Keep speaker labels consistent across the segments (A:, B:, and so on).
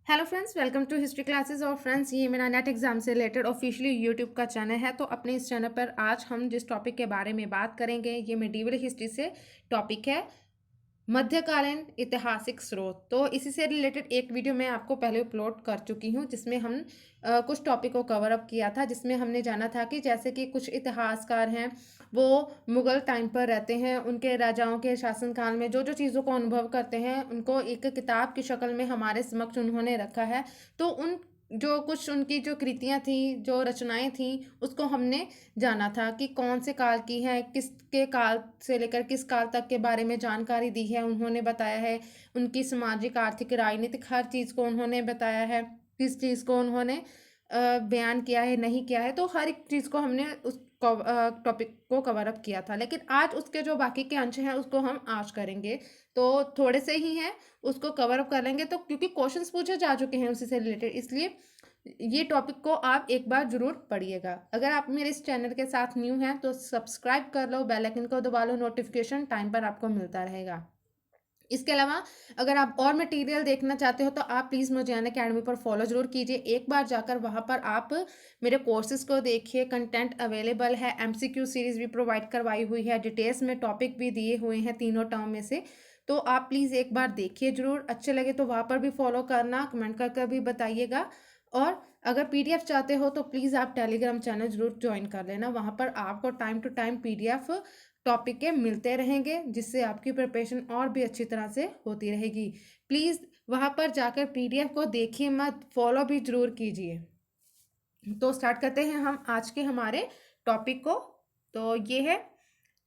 A: Hello friends, welcome to history classes. और friends, ये मेरा नेट एग्जाम से रिलेटेड ऑफिशियली यूट्यूब का चैनल है। तो अपने इस चैनल पर आज हम जिस टॉपिक के बारे में बात करेंगे, ये मेडिवल हिस्ट्री से टॉपिक है, मध्यकालीन ऐतिहासिक स्रोत। तो इसी से रिलेटेड एक वीडियो मैं आपको पहले अपलोड कर चुकी हूँ, जिसमें हम कुछ टॉपिक को कवर अप किया था, जिसमें हमने जाना था कि जैसे कि कुछ इतिहासकार हैं, वो मुगल टाइम पर रहते हैं, उनके राजाओं के शासनकाल में जो जो चीज़ों को अनुभव करते हैं, उनको एक किताब की शक्ल में हमारे समक्ष उन्होंने रखा है। तो उन जो कुछ उनकी जो कृतियाँ थी, जो रचनाएं थी, उसको हमने जाना था कि कौन से काल की है, किसके काल से लेकर किस काल तक के बारे में जानकारी दी है, उन्होंने बताया है। उनकी सामाजिक, आर्थिक, राजनीतिक हर चीज़ को उन्होंने बताया है, किस चीज़ को उन्होंने बयान किया है, नहीं किया है। तो हर एक चीज़ को हमने उस टॉपिक को कवर अप किया था। लेकिन आज उसके जो बाकी के अंश हैं उसको हम आज करेंगे। तो थोड़े से ही हैं, उसको कवर अप कर लेंगे। तो क्योंकि क्वेश्चंस पूछे जा चुके हैं उसी से रिलेटेड, इसलिए ये टॉपिक को आप एक बार जरूर पढ़िएगा। अगर आप मेरे इस चैनल के साथ न्यू हैं तो सब्सक्राइब कर लो, बेल आइकन को दबा लो, नोटिफिकेशन टाइम पर आपको मिलता रहेगा। इसके अलावा अगर आप और मटेरियल देखना चाहते हो तो आप प्लीज़ मुझे अन अकेडमी पर फॉलो जरूर कीजिए। एक बार जाकर वहाँ पर आप मेरे कोर्सेज को देखिए, कंटेंट अवेलेबल है, एमसीक्यू सीरीज़ भी प्रोवाइड करवाई हुई है, डिटेल्स में टॉपिक भी दिए हुए हैं तीनों टर्म में से। तो आप प्लीज़ एक बार देखिए ज़रूर, अच्छे लगे तो वहाँ पर भी फॉलो करना, कमेंट करके भी बताइएगा। और अगर पीडीएफ चाहते हो तो प्लीज़ आप टेलीग्राम चैनल जरूर ज्वाइन कर लेना, वहाँ पर आपको time to time PDF topic के मिलते रहेंगे, जिससे आपकी प्रिपरेशन और भी अच्छी तरह से होती रहेगी। प्लीज़ वहाँ पर जाकर पीडीएफ को देखिए मत, फॉलो भी जरूर कीजिए। तो स्टार्ट करते हैं हम आज के हमारे टॉपिक को। तो ये है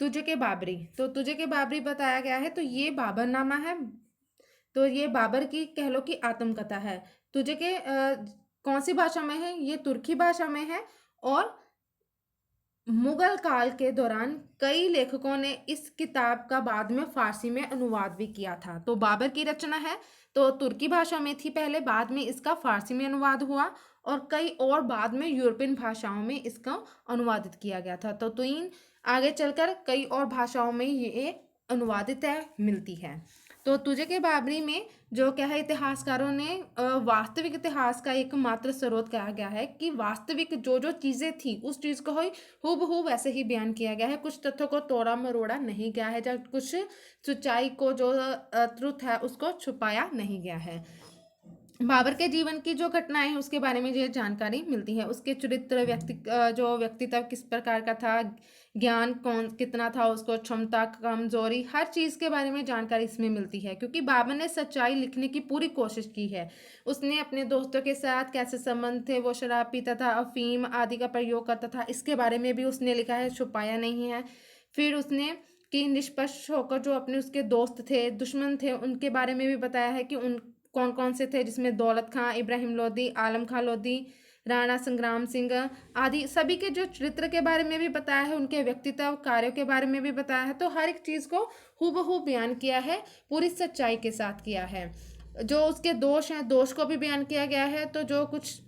A: तुझे के बाबरी। तो तुझे के बाबरी बताया गया है, तो ये बाबरनामा है। तो ये बाबर की कह लो कि आत्मकथा है। तुझे के कौन सी भाषा में है? ये तुर्की भाषा में है। और मुगल काल के दौरान कई लेखकों ने इस किताब का बाद में फारसी में अनुवाद भी किया था। तो बाबर की रचना है, तो तुर्की भाषा में थी पहले, बाद में इसका फारसी में अनुवाद हुआ, और कई और बाद में यूरोपियन भाषाओं में इसका अनुवादित किया गया था। तो इन आगे चलकर कई और भाषाओं में ये अनुवादित है, मिलती है। तो तुझे के बाबरी में जो क्या है, इतिहासकारों ने वास्तविक इतिहास का एकमात्र स्रोत कहा गया है कि वास्तविक जो जो चीज़ें थी उस चीज़ को ही हूबहू वैसे ही बयान किया गया है। कुछ तथ्यों को तोड़ा मरोड़ा नहीं गया है, जब कुछ सच्चाई को जो ट्रुथ है उसको छुपाया नहीं गया है। बाबर के जीवन की जो घटनाएं हैं उसके बारे में ये जानकारी मिलती है। उसके चरित्र, जो व्यक्तित्व किस प्रकार का था, ज्ञान कौन कितना था, उसको क्षमता, कमजोरी, हर चीज़ के बारे में जानकारी इसमें मिलती है। क्योंकि बाबर ने सच्चाई लिखने की पूरी कोशिश की है। उसने अपने दोस्तों के साथ कैसे संबंध थे, वो शराब पीता था, अफीम आदि का प्रयोग करता था, इसके बारे में भी उसने लिखा है, छुपाया नहीं है। फिर उसने कि निष्पक्ष होकर जो अपने उसके दोस्त थे, दुश्मन थे, उनके बारे में भी बताया है कि उन कौन कौन से थे, जिसमें दौलत खां, इब्राहिम लोदी, आलम खां लोदी, राणा संग्राम सिंह आदि सभी के जो चरित्र के बारे में भी बताया है, उनके व्यक्तित्व, कार्यों के बारे में भी बताया है। तो हर एक चीज़ को हूबहू बयान किया है, पूरी सच्चाई के साथ किया है। जो उसके दोष हैं, दोष को भी बयान किया गया है। तो जो कुछ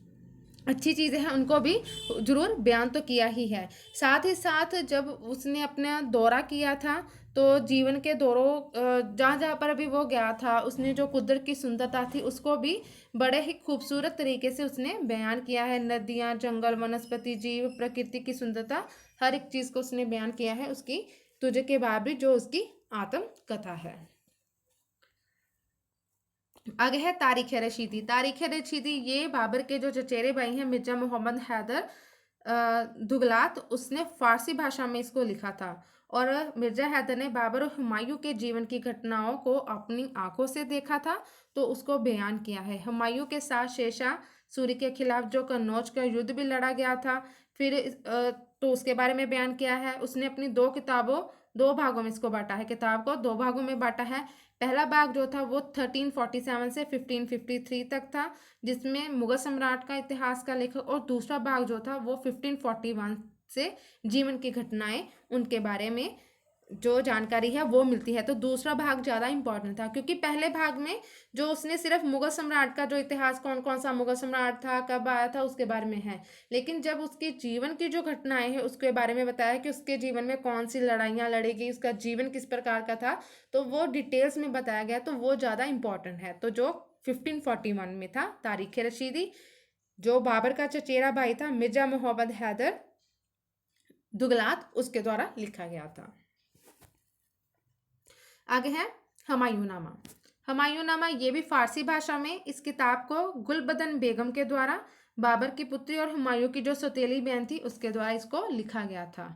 A: अच्छी चीज़ें हैं उनको भी जरूर बयान तो किया ही है। साथ ही साथ जब उसने अपना दौरा किया था, तो जीवन के दौरों जहाँ जहाँ पर भी वो गया था, उसने जो कुदरत की सुंदरता थी उसको भी बड़े ही खूबसूरत तरीके से उसने बयान किया है। नदियाँ, जंगल, वनस्पति, जीव, प्रकृति की सुंदरता, हर एक चीज़ को उसने बयान किया है उसकी तुझे के बाबरी, जो उसकी आत्मकथा है। आगे है तारीख रशीदी। तारीख रशीदी ये बाबर के जो चचेरे भाई हैं, मिर्जा मोहम्मद हैदर दुगलात, उसने फारसी भाषा में इसको लिखा था। और मिर्जा हैदर ने बाबर और हुमायूं के जीवन की घटनाओं को अपनी आंखों से देखा था, तो उसको बयान किया है। हुमायूं के साथ शेरशाह सूरी के खिलाफ जो कन्नौज का युद्ध भी लड़ा गया था, फिर तो उसके बारे में बयान किया है। उसने अपनी दो भागों में इसको बांटा है, किताब को दो भागों में बांटा है। पहला भाग जो था वो 1347 से 1553 तक था, जिसमें मुगल सम्राट का इतिहास का लेखक, और दूसरा भाग जो था वो 1541 से जीवन की घटनाएं, उनके बारे में जो जानकारी है वो मिलती है। तो दूसरा भाग ज़्यादा इंपॉर्टेंट था, क्योंकि पहले भाग में जो उसने सिर्फ मुगल सम्राट का जो इतिहास, कौन कौन सा मुगल सम्राट था, कब आया था, उसके बारे में है। लेकिन जब उसके जीवन की जो घटनाएं हैं उसके बारे में बताया कि उसके जीवन में कौन सी लड़ाइयाँ लड़ी गई, उसका जीवन किस प्रकार का था, तो वो डिटेल्स में बताया गया, तो वो ज़्यादा इंपॉर्टेंट है। तो जो 1541 में था। तारीख रशीदी जो बाबर का चचेरा भाई था मिर्जा मोहम्मद हैदर दुगलात, उसके द्वारा लिखा गया था। आगे है हुमायूंनामा। हुमायूंनामा ये भी फारसी भाषा में, इस किताब को गुलबदन बेगम के द्वारा बाबर की पुत्री और हुमायूं की जो सौतेली बहन थी उसके द्वारा इसको लिखा गया था।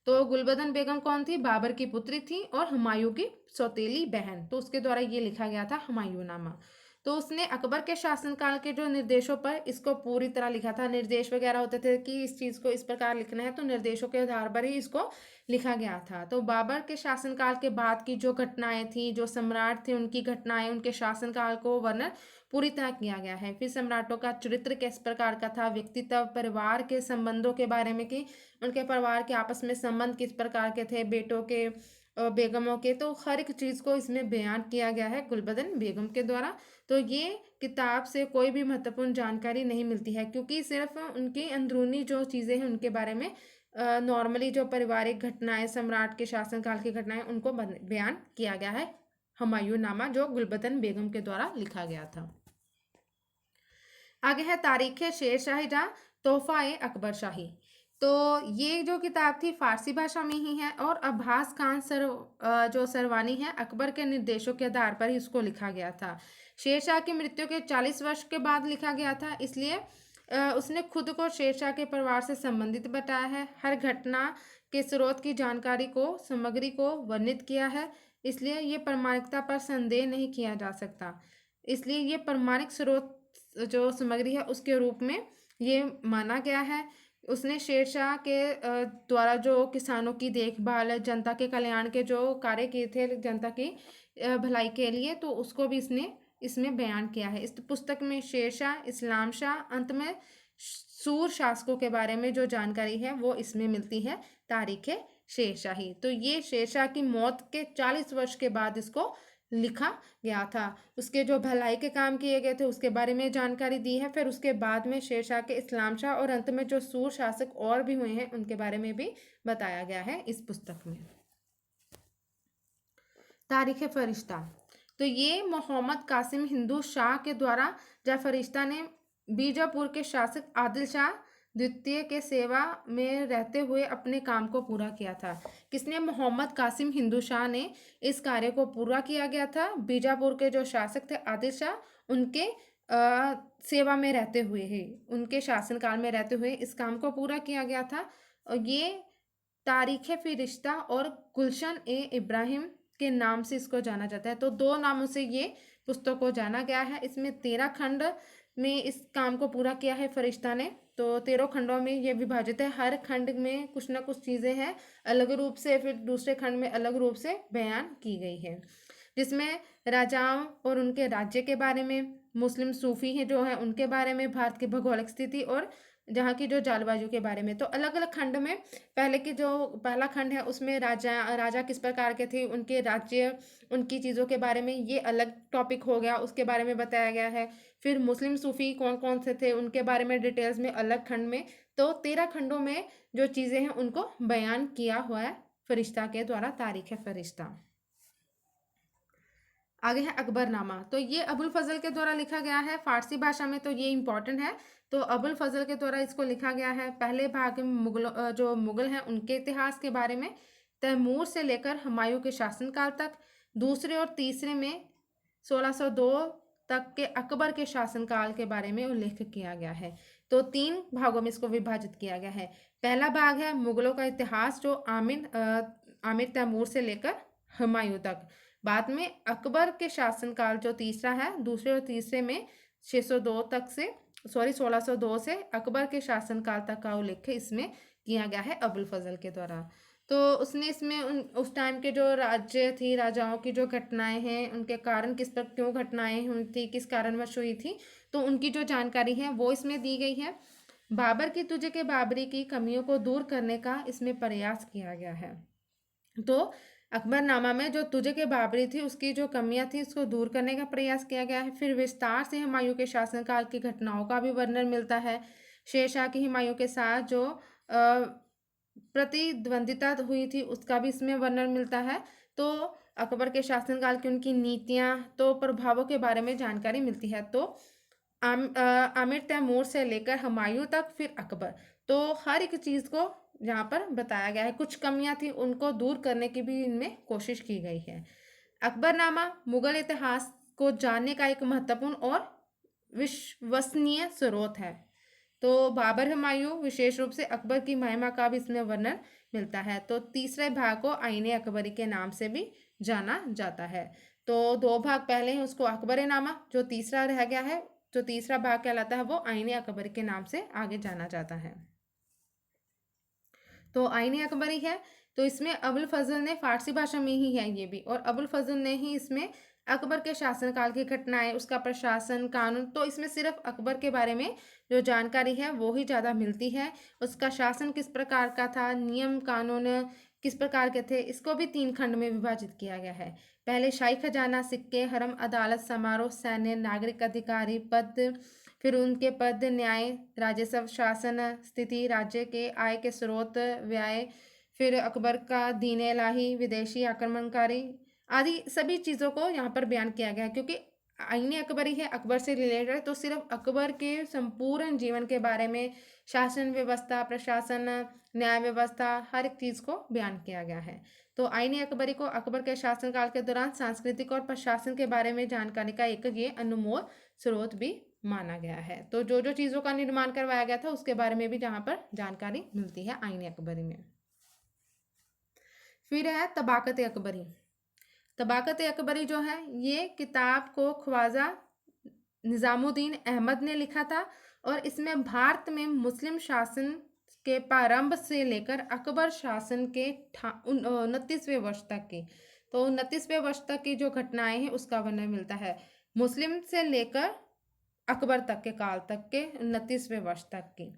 A: तो गुलबदन बेगम कौन थी? बाबर की पुत्री थी और हुमायूं की सौतेली बहन, तो उसके द्वारा ये लिखा गया था हुमायूंनामा। तो उसने अकबर के शासनकाल के जो निर्देशों पर इसको पूरी तरह लिखा था। निर्देश वगैरह होते थे कि इस चीज़ को इस प्रकार लिखना है, तो निर्देशों के आधार पर ही इसको लिखा गया था। तो बाबर के शासनकाल के बाद की जो घटनाएं थी, जो सम्राट थे उनकी घटनाएं, उनके शासनकाल को वर्णन पूरी तरह किया गया है। फिर सम्राटों का चरित्र किस प्रकार का था, व्यक्तित्व, परिवार के संबंधों के बारे में कि उनके परिवार के आपस में संबंध किस प्रकार के थे, बेटों के बेगमों के, तो हर एक चीज़ को इसमें बयान किया गया है गुलबदन बेगम के द्वारा। तो ये किताब से कोई भी महत्वपूर्ण जानकारी नहीं मिलती है, क्योंकि सिर्फ उनकी अंदरूनी जो चीज़ें हैं उनके बारे में, नॉर्मली जो पारिवारिक घटनाएं, सम्राट के शासनकाल की घटनाएं, उनको बयान किया गया है हुमायूंनामा जो गुलबदन बेगम के द्वारा लिखा गया था। आगे है तारीख शेरशाह जहां तोहफा ए अकबर शाही। तो ये जो किताब थी फारसी भाषा में ही है और अब्बास खान जो सरवानी है अकबर के निर्देशों के आधार पर ही इसको लिखा गया था। शेरशाह की मृत्यु के 40 वर्ष के बाद लिखा गया था, इसलिए उसने खुद को शेरशाह के परिवार से संबंधित बताया है। हर घटना के स्रोत की जानकारी को, सामग्री को वर्णित किया है, इसलिए ये प्रामाणिकता पर संदेह नहीं किया जा सकता। इसलिए ये प्रामाणिक स्रोत जो सामग्री है उसके रूप में ये माना गया है। उसने शेरशाह के द्वारा जो किसानों की देखभाल, जनता के कल्याण के जो कार्य किए थे जनता की भलाई के लिए, तो उसको भी इसने इसमें बयान किया है। इस पुस्तक में शेरशाह, इस्लाम शाह, अंत में सूर शासकों के बारे में जो जानकारी है वो इसमें मिलती है तारीख शेरशाही। तो ये शेरशाह की मौत के 40 वर्ष के बाद इसको लिखा गया था। उसके जो भलाई के काम किए गए थे उसके बारे में जानकारी दी है। फिर उसके बाद में शेरशाह के इस्लाम शाह और अंत में जो सूर शासक और भी हुए हैं उनके बारे में भी बताया गया है इस पुस्तक में। तारीख फरिश्ता। तो ये मोहम्मद कासिम हिंदू शाह के द्वारा जब फरिश्ता ने बीजापुर के शासक आदिल शाह द्वितीय के सेवा में रहते हुए अपने काम को पूरा किया था। किसने? मोहम्मद कासिम हिंदू शाह ने इस कार्य को पूरा किया गया था। बीजापुर के जो शासक थे आदिल शाह, उनके सेवा में रहते हुए ही, उनके शासनकाल में रहते हुए इस काम को पूरा किया गया था। और ये तारीख फरिश्ता और गुलशन ए इब्राहिम के नाम से इसको जाना जाता है। तो दो नामों से ये पुस्तक को जाना गया है। इसमें 13 खंड में इस काम को पूरा किया है फरिश्ता ने। तो 13 खंडों में ये विभाजित है। हर खंड में कुछ ना कुछ चीज़ें हैं अलग रूप से, फिर दूसरे खंड में अलग रूप से बयान की गई है, जिसमें राजाओं और उनके राज्य के बारे में, मुस्लिम सूफी हैं जो हैं उनके बारे में, भारत की भौगोलिक स्थिति और जहाँ की जो जलवायु के बारे में। तो अलग अलग खंड में पहले की जो पहला खंड है उसमें राजा किस प्रकार के थे, उनके राज्य, उनकी चीज़ों के बारे में ये अलग टॉपिक हो गया, उसके बारे में बताया गया है। फिर मुस्लिम सूफी कौन कौन से थे उनके बारे में डिटेल्स में अलग खंड में। तो 13 खंडों में जो चीज़ें हैं उनको बयान किया हुआ है फरिश्ता के द्वारा, तारीख फरिश्ता। आगे है अकबरनामा। तो ये अबुल फजल के द्वारा लिखा गया है फारसी भाषा में, तो ये इंपॉर्टेंट है। तो अबुल फजल के द्वारा इसको लिखा गया है। पहले भाग में जो मुगल हैं उनके इतिहास के बारे में, तैमूर से लेकर हुमायूं के शासनकाल तक। दूसरे और तीसरे में 1602 तक के अकबर के शासनकाल के बारे में उल्लेख किया गया है। तो 3 भागों में इसको विभाजित किया गया है। पहला भाग है मुगलों का इतिहास जो आमिर तैमूर से लेकर हुमायूं तक। बाद में अकबर के शासनकाल जो तीसरा है, दूसरे और तीसरे में 1602 से अकबर के शासनकाल तक का उल्लेख इसमें किया गया है अबुल फजल के द्वारा। तो उसने इसमें उस टाइम के जो राज्य थी, राजाओं की जो घटनाएं हैं, उनके कारण किस पर क्यों घटनाएं हुई थी, किस कारणवश हुई थी, तो उनकी जो जानकारी है वो इसमें दी गई है। बाबर की तुझे के बाबरी की कमियों को दूर करने का इसमें प्रयास किया गया है। तो अकबरनामा में जो तुझे के बाबरी थी उसकी जो कमियां थी उसको दूर करने का प्रयास किया गया है। फिर विस्तार से हुमायूं के शासनकाल की घटनाओं का भी वर्णन मिलता है। शेरशाह की हुमायूं के साथ जो प्रतिद्वंदिता हुई थी उसका भी इसमें वर्णन मिलता है। तो अकबर के शासनकाल की उनकी नीतियाँ तो प्रभावों के बारे में जानकारी मिलती है। तो आमिर तैमूर से लेकर हुमायूं तक फिर अकबर, तो हर एक चीज़ को यहाँ पर बताया गया है। कुछ कमियां थी उनको दूर करने की भी इनमें कोशिश की गई है। अकबरनामा मुगल इतिहास को जानने का एक महत्वपूर्ण और विश्वसनीय स्रोत है। तो बाबर हुमायूं विशेष रूप से अकबर की महिमा का भी इसमें वर्णन मिलता है। तो तीसरे भाग को आईने अकबरी के नाम से भी जाना जाता है। तो दो भाग पहले हैं उसको अकबरनामा, जो तीसरा रह गया है, जो तीसरा भाग कहलाता है वो आईने अकबरी के नाम से आगे जाना जाता है। तो आईने अकबरी है, तो इसमें अबुल फजल ने फारसी भाषा में ही है ये भी, और अबुल फजल ने ही इसमें अकबर के शासनकाल की घटनाएं, उसका प्रशासन, कानून, तो इसमें सिर्फ अकबर के बारे में जो जानकारी है वो ही ज़्यादा मिलती है। उसका शासन किस प्रकार का था, नियम कानून किस प्रकार के थे, इसको भी 3 खंड में विभाजित किया गया है। पहले शाही खजाना, सिक्के, हरम, अदालत, समारोह, सैन्य, नागरिक अधिकारी पद, फिर उनके पद, न्याय, राजस्व, शासन, स्थिति, राज्य के आय के स्रोत, व्यय, फिर अकबर का दीन इलाही, विदेशी आक्रमणकारी आदि सभी चीज़ों को यहाँ पर बयान किया गया है। क्योंकि आईने अकबरी है, अकबर से रिलेटेड है, तो सिर्फ अकबर के संपूर्ण जीवन के बारे में, शासन व्यवस्था, प्रशासन, न्याय व्यवस्था, हर एक चीज़ को बयान किया गया है। तो आईने अकबरी को अकबर के शासनकाल के दौरान सांस्कृतिक और प्रशासन के बारे में जानकारी का एक ये अनमोल स्रोत भी माना गया है। तो जो जो चीज़ों का निर्माण करवाया गया था उसके बारे में भी जहाँ पर जानकारी मिलती है आईने अकबरी में। फिर है तबाकत अकबरी। तबाकत अकबरी जो है ये किताब को ख्वाजा निज़ामुद्दीन अहमद ने लिखा था, और इसमें भारत में मुस्लिम शासन के प्रारंभ से लेकर अकबर शासन के 29वें वर्ष तक की, तो 29वें वर्ष तक की जो घटनाएं हैं उसका वर्णन मिलता है। मुस्लिम से लेकर अकबर तक के काल तक के 29वें वर्ष तक की।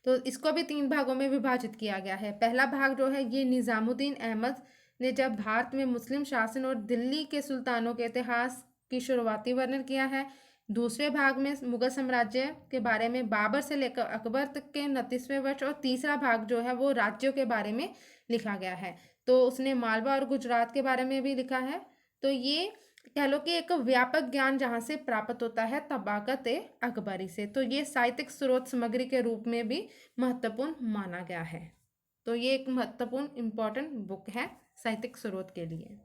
A: तो इसको भी 3 भागों में विभाजित किया गया है। पहला भाग जो है ये निज़ामुद्दीन अहमद ने जब भारत में मुस्लिम शासन और दिल्ली के सुल्तानों के इतिहास की शुरुआती वर्णन किया है। दूसरे भाग में मुगल साम्राज्य के बारे में बाबर से लेकर अकबर तक के 29वें वर्ष, और तीसरा भाग जो है वो राज्यों के बारे में लिखा गया है। तो उसने मालवा और गुजरात के बारे में भी लिखा है। तो ये कह लो कि एक व्यापक ज्ञान जहाँ से प्राप्त होता है तबाकत अकबरी से, तो ये साहित्यिक स्रोत सामग्री के रूप में भी महत्वपूर्ण माना गया है। तो ये एक महत्वपूर्ण इम्पोर्टेंट बुक है साहित्यिक स्रोत के लिए।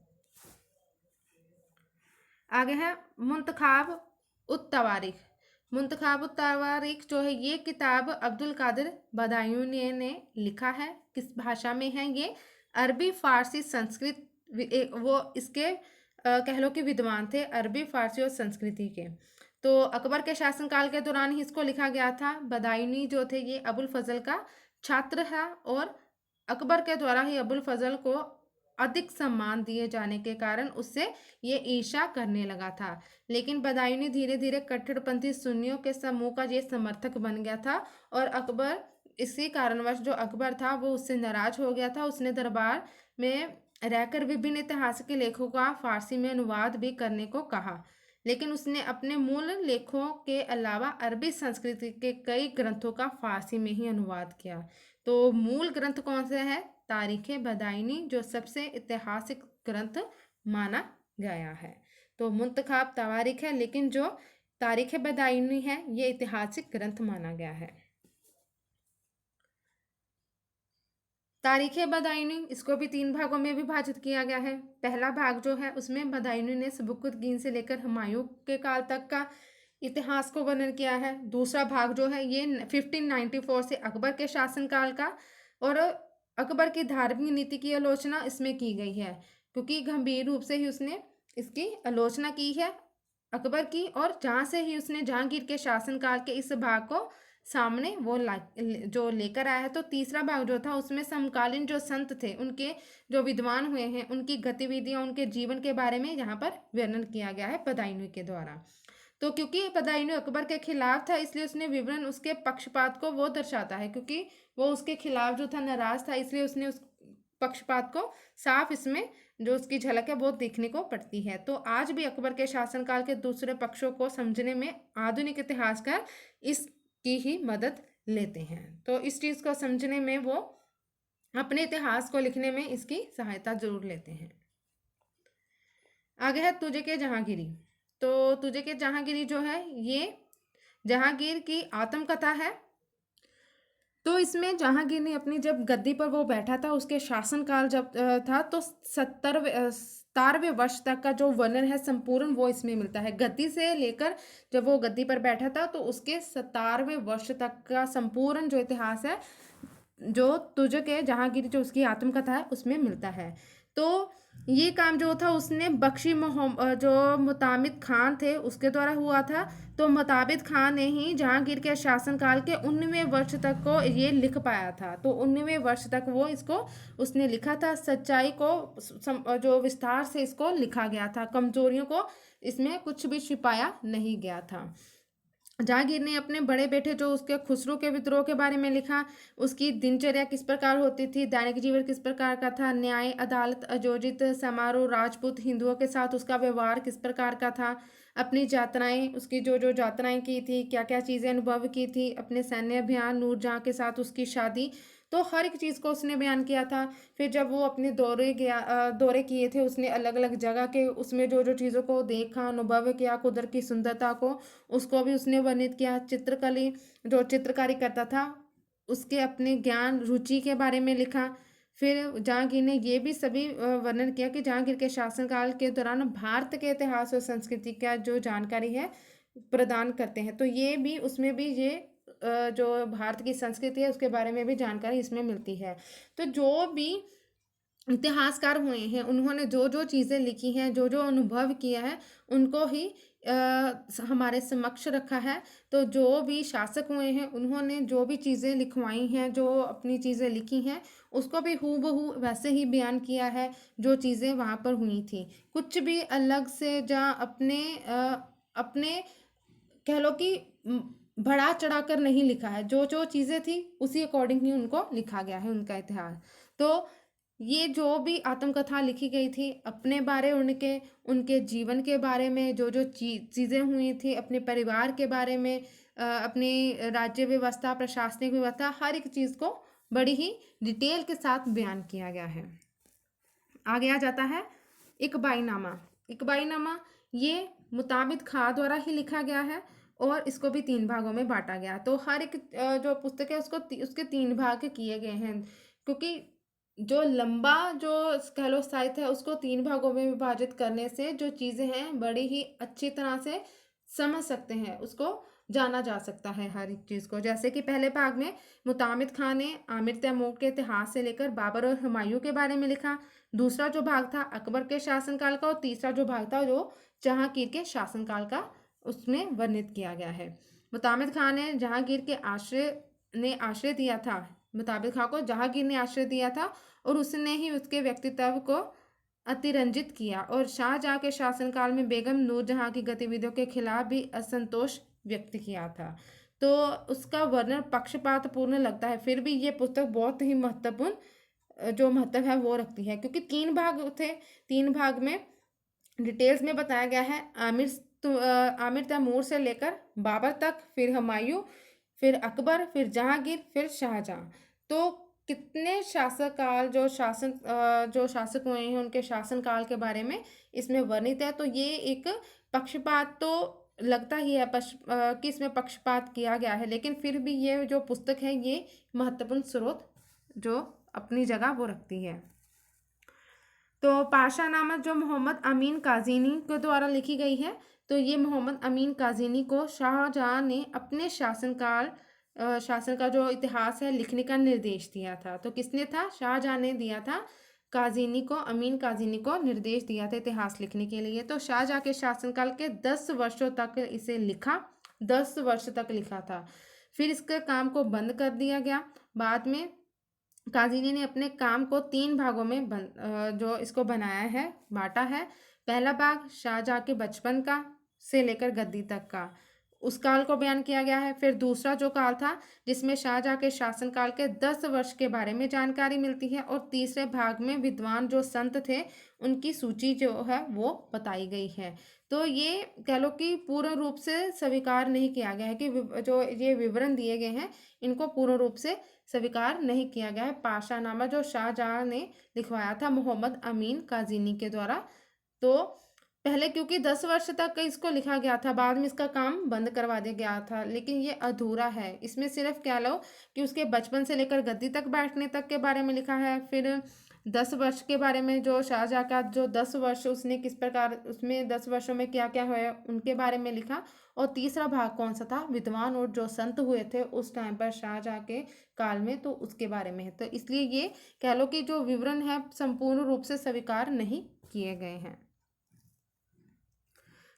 A: आगे है मुंतखाब उत तवारीख। मुंतखाब उत तवारीख जो है ये किताब अब्दुल कादिर बदायूनी ने लिखा है। किस भाषा में है ये? अरबी, फारसी, संस्कृत, वो इसके कह लो कि विद्वान थे अरबी, फारसी और संस्कृति के। तो अकबर के शासनकाल के दौरान ही इसको लिखा गया था। बदायूनी जो थे ये अबुल फजल का छात्र है, और अकबर के द्वारा ही अबुल फजल को अधिक सम्मान दिए जाने के कारण उससे ये ईर्ष्या करने लगा था। लेकिन बदायूनी धीरे धीरे कट्टरपंथी सुन्नियों के समूह का ये समर्थक बन गया था, और अकबर इसी कारणवश जो अकबर था वो उससे नाराज हो गया था। उसने दरबार में रहकर विभिन्न ऐतिहासिक लेखों का फारसी में अनुवाद भी करने को कहा, लेकिन उसने अपने मूल लेखों के अलावा अरबी संस्कृति के कई ग्रंथों का फारसी में ही अनुवाद किया। तो मूल ग्रंथ कौन से है? तारीख बदायूनी, जो सबसे ऐतिहासिक ग्रंथ माना गया है। तो मुंतखाब तवारीख है, लेकिन जो तारीख बदायूनी है ये ऐतिहासिक ग्रंथ माना गया है। तारीख बदायूनी इसको भी 3 भागों में विभाजित किया गया है। पहला भाग जो है उसमें बदायूनी ने सबुकुद्दीन से लेकर हुमायूं के काल तक का इतिहास को वर्णन किया है। दूसरा भाग जो है ये 1594 से अकबर के शासनकाल का, और अकबर की धार्मिक नीति की आलोचना इसमें की गई है, क्योंकि गंभीर रूप से ही उसने इसकी आलोचना की है अकबर की, और जहाँ से ही उसने जहांगीर के शासनकाल के इस भाग को सामने वो जो लेकर आया है। तो तीसरा भाग जो था उसमें समकालीन जो संत थे, उनके जो विद्वान हुए हैं, उनकी गतिविधियां, उनके जीवन के बारे में यहाँ पर वर्णन किया गया है बदायूनी के द्वारा। तो क्योंकि बदायूनी अकबर के खिलाफ था, इसलिए उसने विवरण उसके पक्षपात को वो दर्शाता है, क्योंकि वो उसके खिलाफ जो था नाराज था, इसलिए उसने उस पक्षपात को साफ इसमें जो उसकी झलक है वो देखने को पड़ती है। तो आज भी अकबर के शासनकाल के दूसरे पक्षों को समझने में आधुनिक इतिहासकार इसकी ही मदद लेते हैं। तो इस चीज़ को समझने में वो अपने इतिहास को लिखने में इसकी सहायता जरूर लेते हैं। आगे है तुझे के जहांगीरी। तो तुझे के जहांगीरी जो है ये जहांगीर की आत्मकथा है। तो इसमें जहांगीर ने अपनी जब गद्दी पर वो बैठा था, उसके शासनकाल जब था, तो 17वें वर्ष तक का जो वर्णन है संपूर्ण वो इसमें मिलता है। गद्दी से लेकर जब वो गद्दी पर बैठा था तो उसके 17वें वर्ष तक का संपूर्ण जो इतिहास है, जो तुझ के जहांगीर जो उसकी आत्मकथा है उसमें मिलता है। तो ये काम जो था उसने बख्शी जो मुतामिद खान थे उसके द्वारा हुआ था। तो मुताबिद खान ने ही जहांगीर के शासनकाल के 19वें वर्ष तक को ये लिख पाया था। तो 19वें वर्ष तक वो इसको उसने लिखा था। सच्चाई को जो विस्तार से इसको लिखा गया था, कमजोरियों को इसमें कुछ भी छिपाया नहीं गया था। जहांगीर ने अपने बड़े बेटे जो उसके खुसरो के विद्रोह के बारे में लिखा, उसकी दिनचर्या किस प्रकार होती थी, दैनिक जीवन किस प्रकार का था, न्याय अदालत आयोजित समारोह, राजपूत हिंदुओं के साथ उसका व्यवहार किस प्रकार का था, अपनी यात्राएं, उसकी जो जो यात्राएं की थी, क्या क्या चीज़ें अनुभव की थी, अपने सैन्य अभियान, नूरजहाँ के साथ उसकी शादी, तो हर एक चीज़ को उसने बयान किया था। फिर जब वो अपने दौरे किए थे, उसने अलग अलग जगह के उसमें जो जो चीज़ों को देखा, अनुभव किया, कुदरत की सुंदरता को, उसको भी उसने वर्णित किया। चित्रकली जो चित्रकारी करता था उसके अपने ज्ञान रुचि के बारे में लिखा। फिर जहांगीर ने ये भी सभी वर्णन किया कि जहांगीर के शासनकाल के दौरान भारत के इतिहास और संस्कृति का जो जानकारी है प्रदान करते हैं। तो ये भी उसमें भी ये जो भारत की संस्कृति है उसके बारे में भी जानकारी इसमें मिलती है। तो जो भी इतिहासकार हुए हैं उन्होंने जो जो चीज़ें लिखी हैं, जो जो अनुभव किया है, उनको ही हमारे समक्ष रखा है। तो जो भी शासक हुए हैं उन्होंने जो भी चीज़ें लिखवाई हैं, जो अपनी चीज़ें लिखी हैं, उसको भी हूबहू वैसे ही बयान किया है जो चीज़ें वहाँ पर हुई थी। कुछ भी अलग से जा अपने कह लो कि बढ़ा चढ़ा कर नहीं लिखा है। जो जो चीज़ें थी उसी अकॉर्डिंग ही उनको लिखा गया है उनका इतिहास। तो ये जो भी आत्मकथा लिखी गई थी अपने बारे, उनके उनके जीवन के बारे में, जो जो चीज़ें हुई थी, अपने परिवार के बारे में, अपनी राज्य व्यवस्था, प्रशासनिक व्यवस्था, हर एक चीज़ को बड़ी ही डिटेल के साथ बयान किया गया है। आगे आ जाता है इकबाईनामा। इकबाईनामा ये मुताबिद खां द्वारा ही लिखा गया है और इसको भी 3 भागों में बांटा गया। तो हर एक जो पुस्तक है उसको उसके 3 भाग किए गए हैं, क्योंकि जो लंबा जो कह लो साहित्य है उसको 3 भागों में विभाजित करने से जो चीज़ें हैं बड़ी ही अच्छी तरह से समझ सकते हैं, उसको जाना जा सकता है हर एक चीज़ को। जैसे कि पहले भाग में मुतामिद खां ने आमिर तैमूर के इतिहास से लेकर बाबर और हुमायूं के बारे में लिखा। दूसरा जो भाग था अकबर के शासनकाल का, और तीसरा जो भाग था जो जहांगीर के शासनकाल का, उसमें वर्णित किया गया है। मुतामिद खां ने जहांगीर के आश्रय दिया था। मुताबिद खां को जहांगीर ने आश्रय दिया था और उसने ही उसके व्यक्तित्व को अतिरंजित किया, और शाहजहां के शासनकाल में बेगम नूरजहां की गतिविधियों के खिलाफ भी असंतोष व्यक्त किया था। तो उसका वर्णन पक्षपातपूर्ण लगता है, फिर भी ये पुस्तक बहुत ही महत्वपूर्ण जो महत्व है वो रखती है, क्योंकि 3 भाग थे। 3 भाग में डिटेल्स में बताया गया है आमिर तैमूर से लेकर बाबर तक, फिर हुमायूं, फिर अकबर, फिर जहांगीर, फिर शाहजहां। तो कितने शासकाल जो शासक हुए हैं उनके शासनकाल के बारे में इसमें वर्णित है। तो ये एक पक्षपात तो लगता ही है कि इसमें पक्षपात किया गया है, लेकिन फिर भी ये जो पुस्तक है ये महत्वपूर्ण स्रोत जो अपनी जगह वो रखती है। तो पाशा नामक जो मोहम्मद अमीन काजीनी के द्वारा लिखी गई है। तो ये मोहम्मद अमीन काजीनी को शाहजहां ने अपने शासन का जो इतिहास है लिखने का निर्देश दिया था। तो किसने था? शाहजहां ने दिया था काजीनी को, अमीन काजीनी को निर्देश दिया था इतिहास लिखने के लिए। तो शाहजहां के शासनकाल के 10 वर्षों तक इसे लिखा, 10 वर्ष तक लिखा था। फिर इसके काम को बंद कर दिया गया। बाद में काजीनी ने अपने काम को 3 भागों में जो इसको बनाया है, बांटा है। पहला भाग शाहजहां के बचपन का से लेकर गद्दी तक का, उस काल को बयान किया गया है। फिर दूसरा जो काल था जिसमें शाहजहां के शासनकाल के 10 वर्ष के बारे में जानकारी मिलती है, और तीसरे भाग में विद्वान जो संत थे उनकी सूची जो है वो बताई गई है। तो ये कह लो कि पूर्ण रूप से स्वीकार नहीं किया गया है कि जो ये विवरण दिए गए हैं इनको पूर्ण रूप से स्वीकार नहीं किया गया है। पाशानामा जो शाहजहां ने लिखवाया था मोहम्मद अमीन काजीनी के द्वारा। तो पहले क्योंकि 10 वर्ष तक इसको लिखा गया था, बाद में इसका काम बंद करवा दिया गया था, लेकिन ये अधूरा है। इसमें सिर्फ कह लो कि उसके बचपन से लेकर गद्दी तक बैठने तक के बारे में लिखा है। फिर 10 वर्ष के बारे में, जो शाहजहाँ का जो 10 वर्ष उसने किस प्रकार, उसमें 10 वर्षों में क्या क्या हुआ उनके बारे में लिखा। और तीसरा भाग कौन सा था, विद्वान और जो संत हुए थे उस टाइम पर शाहजहाँ के काल में, तो उसके बारे में है। तो इसलिए ये कह लो कि जो विवरण है संपूर्ण रूप से स्वीकार नहीं किए गए हैं।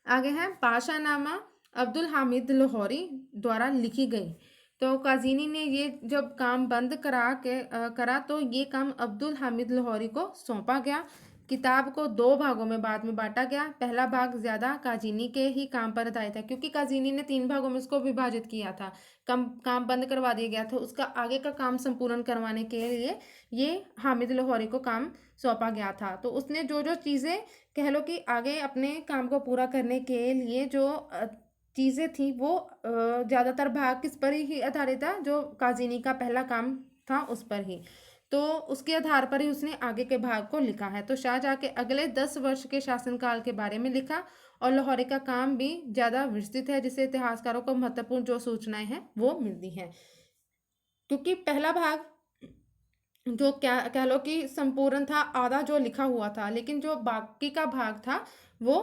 A: आगे है पाशानामा, अब्दुल हामिद लाहौरी द्वारा लिखी गई। तो काजीनी ने ये जब काम बंद करा तो ये काम अब्दुल हामिद लाहौरी को सौंपा गया। किताब को 2 भागों में बाद में बांटा गया। पहला भाग ज़्यादा काजीनी के ही काम पर आधारित था, क्योंकि काजीनी ने 3 भागों में उसको विभाजित किया था। काम बंद करवा दिया गया था, उसका आगे का काम संपूर्ण करवाने के लिए ये हामिद लाहौरी को काम सौंपा गया था। तो उसने जो जो चीज़ें कह लो कि आगे अपने काम को पूरा करने के लिए जो चीज़ें थी वो ज़्यादातर भाग किस पर ही आधारित था, जो काजीनी का पहला काम था उस पर ही। तो उसके आधार पर ही उसने आगे के भाग को लिखा है। तो शाहजहाँ के अगले 10 वर्ष के शासनकाल के बारे में लिखा, और लाहौरी का काम भी ज़्यादा विस्तृत है, जिससे इतिहासकारों को महत्वपूर्ण जो सूचनाएं हैं वो मिलती हैं। क्योंकि पहला भाग जो क्या कह लो कि संपूर्ण था, आधा जो लिखा हुआ था, लेकिन जो बाकी का भाग था वो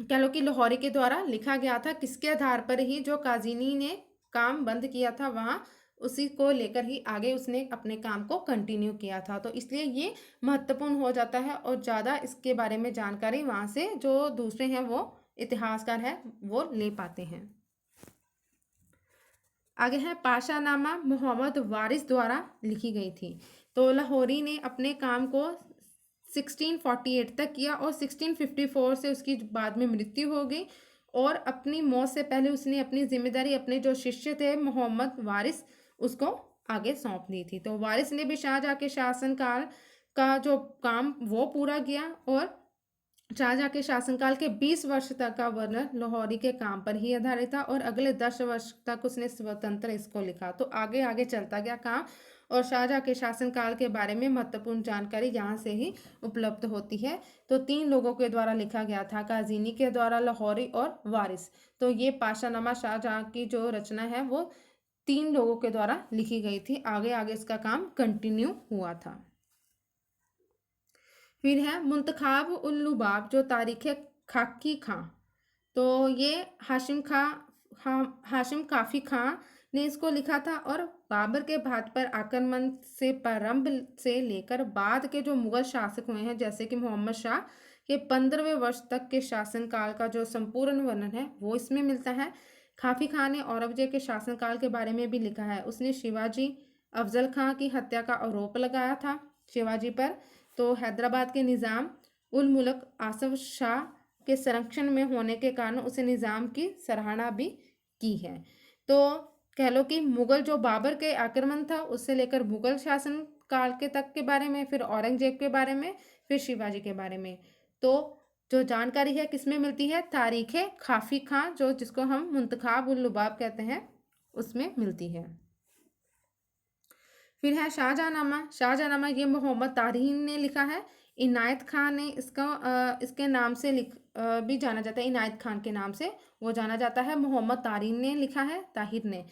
A: कह लो कि लाहौरी के द्वारा लिखा गया था। किसके आधार पर ही, जो काजीनी ने काम बंद किया था वहाँ, उसी को लेकर ही आगे उसने अपने काम को कंटिन्यू किया था। तो इसलिए ये महत्वपूर्ण हो जाता है, और ज़्यादा इसके बारे में जानकारी वहाँ से जो दूसरे हैं वो इतिहासकार हैं वो ले पाते हैं। आगे है पाशानामा, मोहम्मद वारिस द्वारा लिखी गई थी। तो लाहौरी ने अपने काम को 1648 तक किया, और 1654 से उसकी बाद में मृत्यु हो गई। और अपनी मौत से पहले उसने अपनी जिम्मेदारी अपने जो शिष्य थे मोहम्मद वारिस, उसको आगे सौंप दी थी। तो वारिस ने भी शाहजहाँ के शासनकाल का जो काम वो पूरा किया, और शाहजहाँ के शासनकाल के 20 वर्ष तक का वर्णन लाहौरी के काम पर ही आधारित था, और अगले 10 वर्ष तक उसने स्वतंत्र इसको लिखा। तो आगे आगे चलता गया काम, और शाहजहाँ के शासनकाल के बारे में महत्वपूर्ण जानकारी यहाँ से ही उपलब्ध होती है। तो 3 लोगों के द्वारा लिखा गया था, काजीनी के द्वारा, लाहौरी और वारिस। तो ये पाशानामा शाहजहाँ की जो रचना है वो 3 लोगों के द्वारा लिखी गई थी। आगे आगे इसका काम कंटिन्यू हुआ था। फिर है मुंतखाब उल लुबाब, जो तारीख है खाकी खां। तो ये हाशिम काफ़ी खां ने इसको लिखा था, और बाबर के भात पर आक्रमण से प्रारंभ से लेकर बाद के जो मुगल शासक हुए हैं, जैसे कि मोहम्मद शाह के 15वें वर्ष तक के शासनकाल का जो संपूर्ण वर्णन है वो इसमें मिलता है। काफ़ी खां ने औरंगजेब के शासनकाल के बारे में भी लिखा है। उसने शिवाजी अफजल खां की हत्या का आरोप लगाया था शिवाजी पर। तो हैदराबाद के निज़ाम उल मुल्क आसफ शाह के संरक्षण में होने के कारण उसे निज़ाम की सराहना भी की है। तो कह लो कि मुगल जो बाबर के आक्रमण था उससे लेकर मुगल शासन काल के तक के बारे में, फिर औरंगजेब के बारे में, फिर शिवाजी के बारे में। तो जो जानकारी है किसमें मिलती है, तारीख काफ़ी खां, जो जिसको हम मुंतखाब उल लुबाब कहते हैं, उसमें मिलती है। फिर है शाहजहाँनामा। शाहजहाँनामा ये मोहम्मद तारीन ने लिखा है। इनायत खान ने इसके नाम से भी जाना जाता है, इनायत खान के नाम से वो जाना जाता है। मोहम्मद तारीन ने लिखा है, ताहिर ने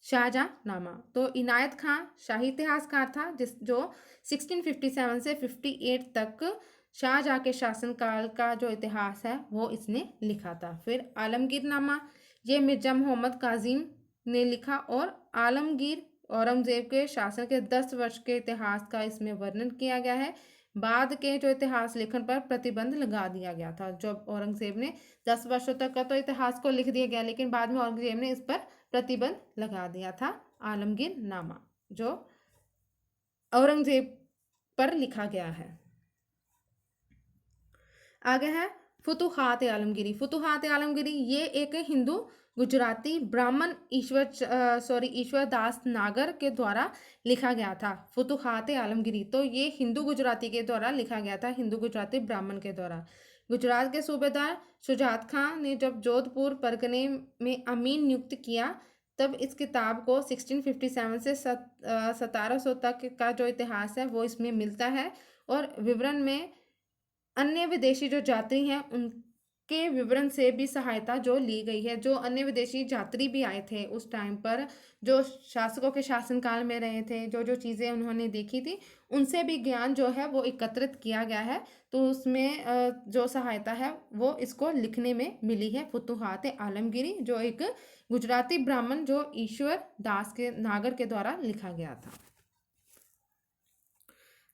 A: शाहजहाँनामा। तो इनायत खान शाही इतिहासकार था, जो 1657 से 58 तक शाहजहाँ के शासनकाल का जो इतिहास है वो इसने लिखा था। फिर आलमगीरनामा, ये मिर्जा मोहम्मद काजिम ने लिखा, और आलमगीर औरंगजेब के शासन के 10 वर्ष के इतिहास का इसमें वर्णन किया गया है। बाद के जो इतिहास लेखन पर प्रतिबंध लगा दिया गया था। जब औरंगजेब ने 10 वर्षों तक का तो इतिहास को लिख दिया गया, लेकिन बाद में औरंगजेब ने इस पर प्रतिबंध लगा दिया था। आलमगीर नामा जो औरंगजेब पर लिखा गया है। आगे है फुतुहात आलमगिरी। फुतुहात आलमगिरी ये एक हिंदू गुजराती ब्राह्मण ईश्वर दास नागर के द्वारा लिखा गया था। फुतुहात आलमगिरी तो ये हिंदू गुजराती के द्वारा लिखा गया था, हिंदू गुजराती ब्राह्मण के द्वारा। गुजरात के सूबेदार शुजात खां ने जब जोधपुर परगने में अमीन नियुक्त किया, तब इस किताब को 1657 से 1700 तक का जो इतिहास है वो इसमें मिलता है। और विवरण में अन्य विदेशी जो यात्री हैं के विवरण से भी सहायता जो ली गई है। जो अन्य विदेशी यात्री भी आए थे उस टाइम पर, जो शासकों के शासनकाल में रहे थे, जो जो चीज़ें उन्होंने देखी थी, उनसे भी ज्ञान जो है वो एकत्रित किया गया है। तो उसमें जो सहायता है वो इसको लिखने में मिली है। फुतुहात आलमगीरी जो एक गुजराती ब्राह्मण जो ईश्वर दास के नागर के द्वारा लिखा गया था।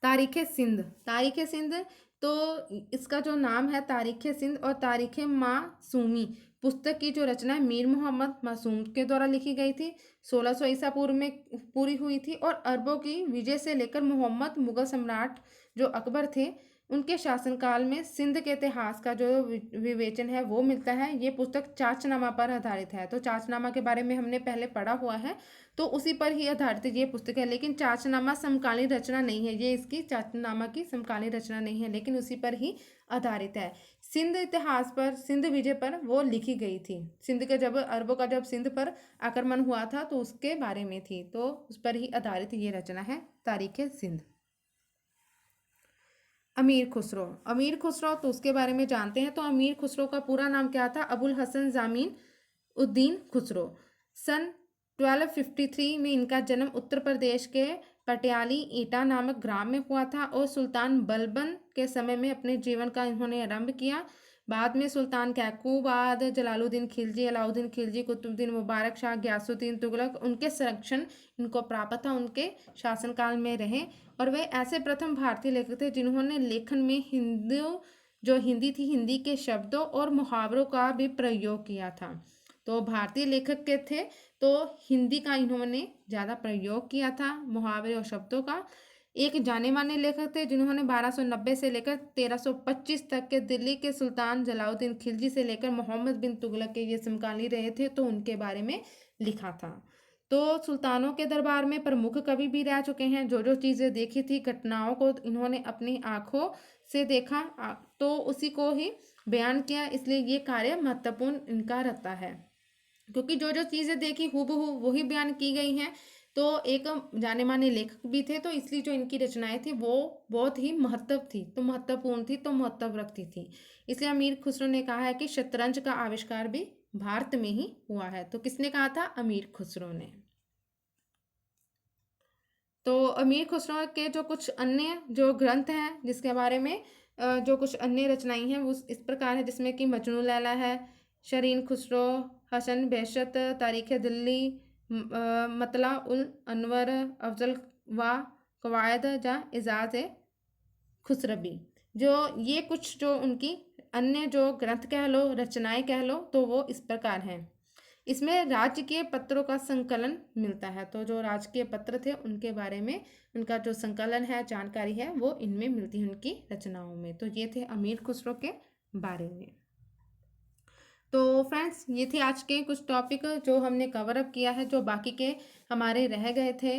A: तारीख सिंध, तारीख सिंध, तो इसका जो नाम है तारीख सिंध और तारीख मासूमी पुस्तक की जो रचना है मीर मोहम्मद मासूम के द्वारा लिखी गई थी। 1600 ईसा पूर्व में पूरी हुई थी और अरबों की विजय से लेकर मोहम्मद मुगल सम्राट जो अकबर थे उनके शासनकाल में सिंध के इतिहास का जो विवेचन है वो मिलता है। ये पुस्तक चाचनामा पर आधारित है। तो चाचनामा के बारे में हमने पहले पढ़ा हुआ है, तो उसी पर ही आधारित ये पुस्तक है। लेकिन चाचनामा समकालीन रचना नहीं है, ये इसकी चाचनामा की समकालीन रचना नहीं है, लेकिन उसी पर ही आधारित है। सिंध इतिहास पर, सिंध विजय पर वो लिखी गई थी। सिंध के जब अरबों का जब सिंध पर आक्रमण हुआ था तो उसके बारे में थी, तो उस पर ही आधारित ये रचना है तारीख सिंध। अमीर खुसरो, अमीर खुसरो तो उसके बारे में जानते हैं। तो अमीर खुसरो का पूरा नाम क्या था? अबुल हसन जामीन उद्दीन खुसरो। सन 1253 में इनका जन्म उत्तर प्रदेश के पटियाली ईटा नामक ग्राम में हुआ था और सुल्तान बलबन के समय में अपने जीवन का इन्होंने आरंभ किया। बाद में सुल्तान कैकूबाद, जलालुद्दीन खिलजी, अलाउद्दीन खिलजी, कुतुबुद्दीन मुबारक शाह, गयासुद्दीन तुगलक, उनके संरक्षण इनको प्राप्त था, उनके शासनकाल में रहे। और वे ऐसे प्रथम भारतीय लेखक थे जिन्होंने लेखन में हिंदी थी, हिंदी के शब्दों और मुहावरों का भी प्रयोग किया था। तो भारतीय लेखक के थे तो हिंदी का इन्होंने ज़्यादा प्रयोग किया था, मुहावरे और शब्दों का। एक जाने माने लेखक थे जिन्होंने 1290 से लेकर 1325 तक के दिल्ली के सुल्तान जलालुद्दीन खिलजी से लेकर मोहम्मद बिन तुगलक के ये समकालीन रहे थे, तो उनके बारे में लिखा था। तो सुल्तानों के दरबार में प्रमुख कवि भी रह चुके हैं। जो जो चीज़ें देखी थी, घटनाओं को इन्होंने अपनी आँखों से देखा तो उसी को ही बयान किया, इसलिए ये कार्य महत्वपूर्ण इनका रहता है, क्योंकि जो जो चीज़ें देखी हूबहू वही बयान की गई हैं। तो एक जाने माने लेखक भी थे, तो इसलिए जो इनकी रचनाएं थी वो बहुत ही महत्वपूर्ण थी, तो महत्व रखती थी। इसलिए अमीर खुसरो ने कहा है कि शतरंज का आविष्कार भी भारत में ही हुआ है। तो किसने कहा था? अमीर खुसरो ने। तो अमीर खुसरो के जो कुछ अन्य जो ग्रंथ हैं जिसके बारे में जो कुछ अन्य रचनाएं हैं वो इस प्रकार है, जिसमें कि मजनू लैला है, शरीन खुसरो, हसन बहशत, तारीख़ दिल्ली, मतला उल अनवर, अफजल व कवायद जा एजाज खुसरबी। जो ये कुछ जो उनकी अन्य जो ग्रंथ कह लो, रचनाएं कह लो, तो वो इस प्रकार हैं। इसमें राजकीय पत्रों का संकलन मिलता है। तो जो राजकीय पत्र थे उनके बारे में उनका जो संकलन है, जानकारी है, वो इनमें मिलती है उनकी रचनाओं में। तो ये थे अमीर खुसरो के बारे में। तो फ्रेंड्स, ये थे आज के कुछ टॉपिक जो हमने कवर अप किया है, जो बाकी के हमारे रह गए थे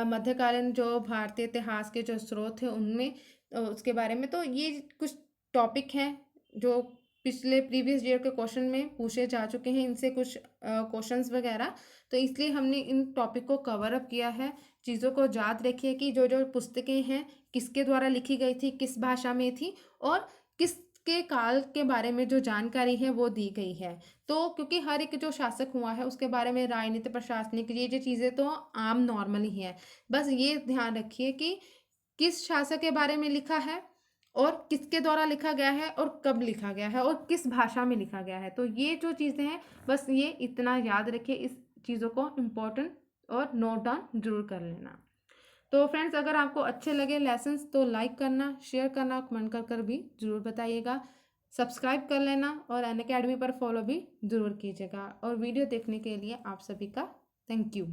A: मध्यकालीन जो भारतीय इतिहास के जो स्रोत थे उनमें उसके बारे में। तो ये कुछ टॉपिक हैं जो पिछले प्रीवियस ईयर के क्वेश्चन में पूछे जा चुके हैं, इनसे कुछ क्वेश्चंस वगैरह, तो इसलिए हमने इन टॉपिक को कवर अप किया है। चीज़ों को याद रखिए कि जो जो पुस्तकें हैं किसके द्वारा लिखी गई थी, किस भाषा में थी और किस के काल के बारे में जो जानकारी है वो दी गई है। तो क्योंकि हर एक जो शासक हुआ है उसके बारे में राजनीति, प्रशासनिक, ये जो चीज़ें तो आम नॉर्मल ही है। बस ये ध्यान रखिए कि किस शासक के बारे में लिखा है और किसके द्वारा लिखा गया है और कब लिखा गया है और किस भाषा में लिखा गया है। तो ये जो चीज़ें हैं बस ये इतना याद रखिए, इस चीज़ों को इम्पोर्टेंट और नोट डाउन जरूर कर लेना। तो फ्रेंड्स, अगर आपको अच्छे लगे लेसन्स तो लाइक करना, शेयर करना, कमेंट कर भी ज़रूर बताइएगा। सब्सक्राइब कर लेना और अनअकैडमी पर फॉलो भी ज़रूर कीजिएगा। और वीडियो देखने के लिए आप सभी का थैंक यू।